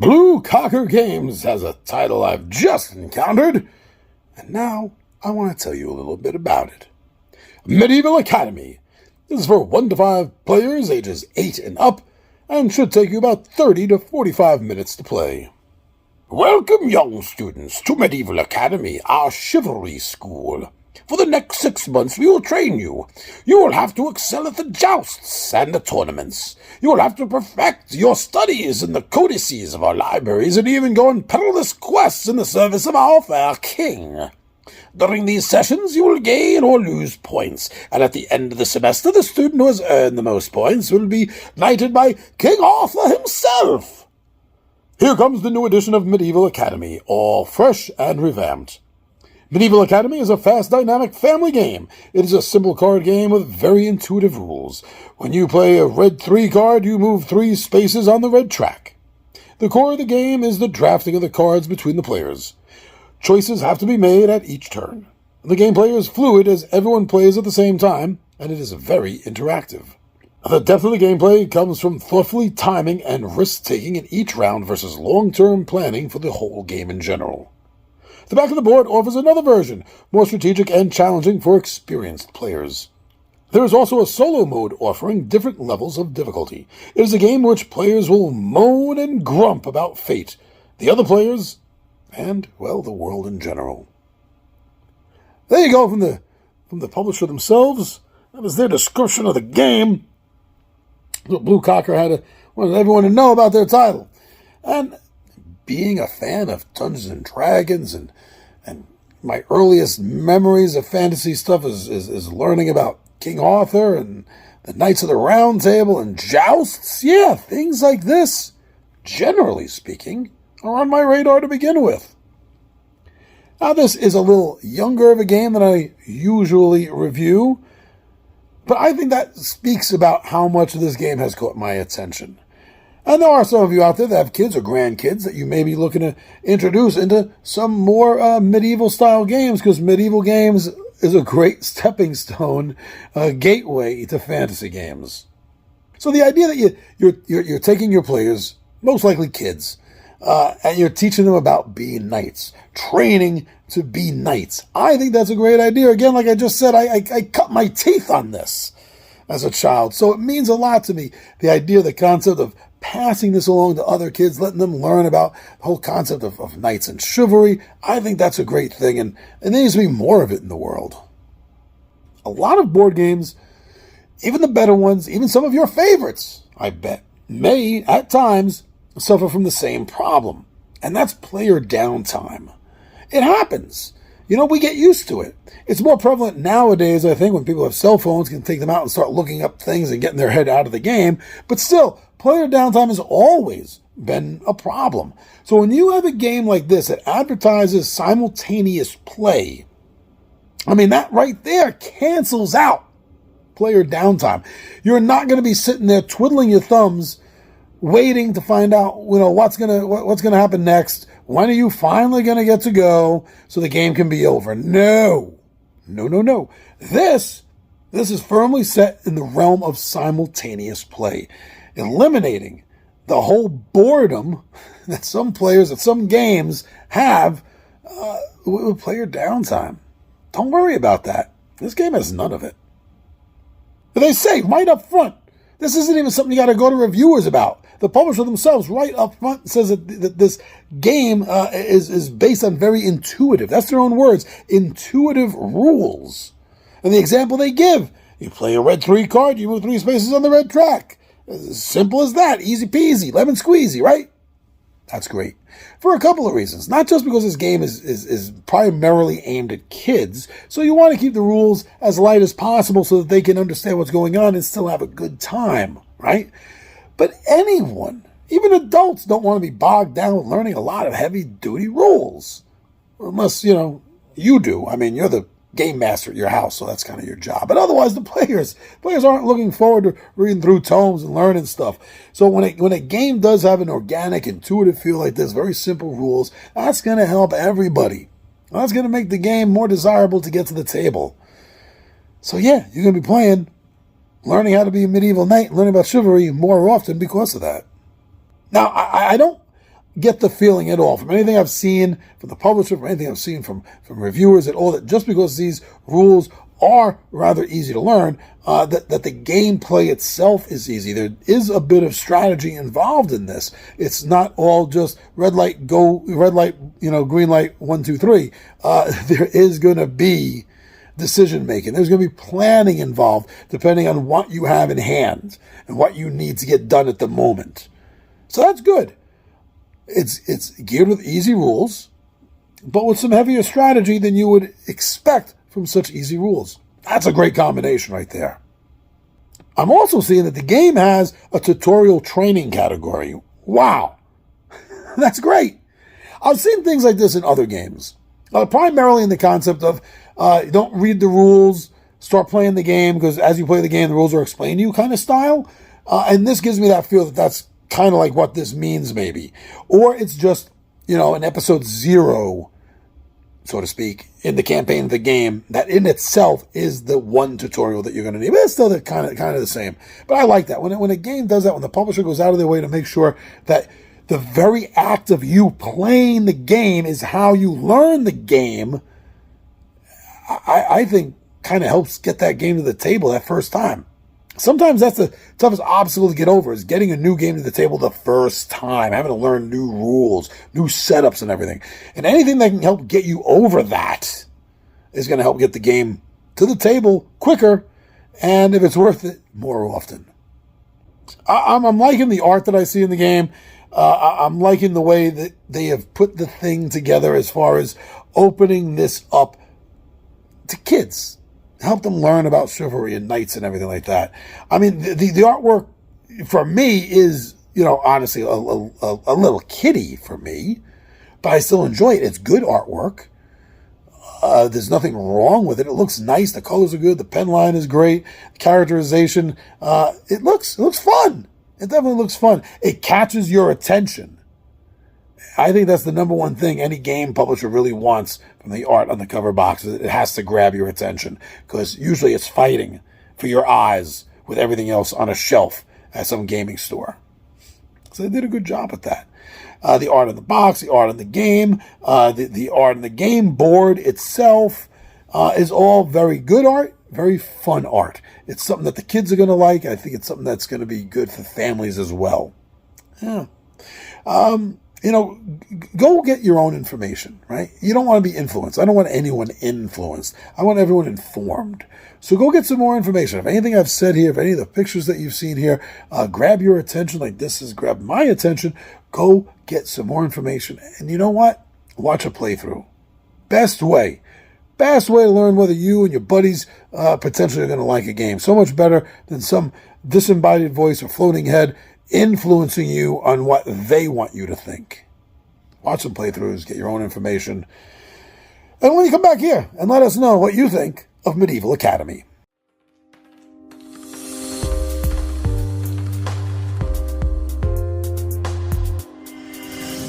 Blue Cocker Games has a title I've just encountered, and now I want to tell you a little bit about it. Medieval Academy. This is for 1 to 5 players ages 8 and up, and should take you about 30 to 45 minutes to play. Welcome, young students, to Medieval Academy, our chivalry school. For the next 6 months, we will train you. You will have to excel at the jousts and the tournaments. You will have to perfect your studies in the codices of our libraries and even go on perilous quests in the service of our fair king. During these sessions, you will gain or lose points, and at the end of the semester, the student who has earned the most points will be knighted by King Arthur himself. Here comes the new edition of Medieval Academy, all fresh and revamped. Medieval Academy is a fast, dynamic family game. It is a simple card game with very intuitive rules. When you play a red 3 card, you move 3 spaces on the red track. The core of the game is the drafting of the cards between the players. Choices have to be made at each turn. The gameplay is fluid as everyone plays at the same time, and it is very interactive. The depth of the gameplay comes from thoughtfully timing and risk-taking in each round versus long-term planning for the whole game in general. The back of the board offers another version, more strategic and challenging for experienced players. There is also a solo mode offering different levels of difficulty. It is a game in which players will moan and grump about fate, the other players, and, well, the world in general. There you go from the publisher themselves. That was their description of the game. Blue Cocker wanted everyone to know about their title. And being a fan of Dungeons and Dragons and my earliest memories of fantasy stuff is learning about King Arthur and the Knights of the Round Table and jousts. Yeah, things like this, generally speaking, are on my radar to begin with. Now, this is a little younger of a game than I usually review, but I think that speaks about how much this game has caught my attention. And there are some of you out there that have kids or grandkids that you may be looking to introduce into some more medieval-style games, because medieval games is a great stepping stone, gateway to fantasy games. So the idea that you're taking your players, most likely kids, and you're teaching them about being knights, training to be knights. I think that's a great idea. Again, like I just said, I cut my teeth on this as a child, so it means a lot to me. The idea, the concept of passing this along to other kids, letting them learn about the whole concept of knights and chivalry, I think that's a great thing, and there needs to be more of it in the world. A lot of board games, even the better ones, even some of your favorites, I bet, may, at times, suffer from the same problem, and that's player downtime. It happens. We get used to it. It's more prevalent nowadays, I think, when people have cell phones, can take them out and start looking up things and getting their head out of the game, but still, player downtime has always been a problem. So when you have a game like this that advertises simultaneous play, that right there cancels out player downtime. You're not going to be sitting there twiddling your thumbs waiting to find out, what's gonna happen next. When are you finally gonna get to go so the game can be over? No. This is firmly set in the realm of simultaneous play, eliminating the whole boredom that some players at some games have with player downtime. Don't worry about that. This game has none of it. They say right up front, this isn't even something you got to go to reviewers about. The publisher themselves, right up front, says that this game is based on very intuitive, that's their own words, intuitive rules. And the example they give, you play a red 3 card, you move 3 spaces on the red track. As simple as that, easy peasy, lemon squeezy, right? That's great. For a couple of reasons. Not just because this game is primarily aimed at kids, so you want to keep the rules as light as possible so that they can understand what's going on and still have a good time, right? But anyone, even adults, don't want to be bogged down with learning a lot of heavy-duty rules. Unless, you do. You're the game master at your house, so that's kind of your job. But otherwise, the players aren't looking forward to reading through tomes and learning stuff. So when a game does have an organic, intuitive feel like this, very simple rules, that's going to help everybody. That's going to make the game more desirable to get to the table. So yeah, you're going to be playing, learning how to be a medieval knight, learning about chivalry more often because of that. Now, I don't get the feeling at all from anything I've seen from the publisher, from anything I've seen from reviewers at all, that just because these rules are rather easy to learn, that the gameplay itself is easy. There is a bit of strategy involved in this. It's not all just red light, go, red light, green light, 1, 2, 3. There is going to be decision making. There's going to be planning involved depending on what you have in hand and what you need to get done at the moment. So that's good. It's geared with easy rules, but with some heavier strategy than you would expect from such easy rules. That's a great combination right there. I'm also seeing that the game has a tutorial training category. Wow. That's great. I've seen things like this in other games, primarily in the concept of don't read the rules, start playing the game, because as you play the game, the rules are explained to you kind of style. And this gives me that feel that that's kind of like what this means maybe. Or it's just, an episode 0, so to speak, in the campaign of the game that in itself is the one tutorial that you're going to need. But it's still kind of the same. But I like that. When a game does that, when the publisher goes out of their way to make sure that the very act of you playing the game is how you learn the game, I think kind of helps get that game to the table that first time. Sometimes that's the toughest obstacle to get over, is getting a new game to the table the first time, having to learn new rules, new setups and everything. And anything that can help get you over that is going to help get the game to the table quicker, and if it's worth it, more often. I'm liking the art that I see in the game. I'm liking the way that they have put the thing together as far as opening this up to kids. Help them learn about chivalry and knights and everything like that. I mean, the artwork for me is, honestly, a little kiddie for me, but I still enjoy it. It's good artwork. There's nothing wrong with it. It looks nice. The colors are good. The pen line is great. The characterization, it looks fun. It definitely looks fun. It catches your attention. I think that's the number one thing any game publisher really wants from the art on the cover box. It has to grab your attention, because usually it's fighting for your eyes with everything else on a shelf at some gaming store. So they did a good job with that. The art on the box, the art on the game, the art on the game board itself is all very good art, very fun art. It's something that the kids are going to like. I think it's something that's going to be good for families as well. Yeah. Go get your own information, right? You don't want to be influenced. I don't want anyone influenced. I want everyone informed. So go get some more information. If anything I've said here, if any of the pictures that you've seen here grab your attention like this has grabbed my attention, go get some more information. And you know what? Watch a playthrough. Best way to learn whether you and your buddies potentially are going to like a game. So much better than some disembodied voice or floating head influencing you on what they want you to think. Watch some playthroughs, get your own information. And when you come back here and let us know what you think of Medieval Academy.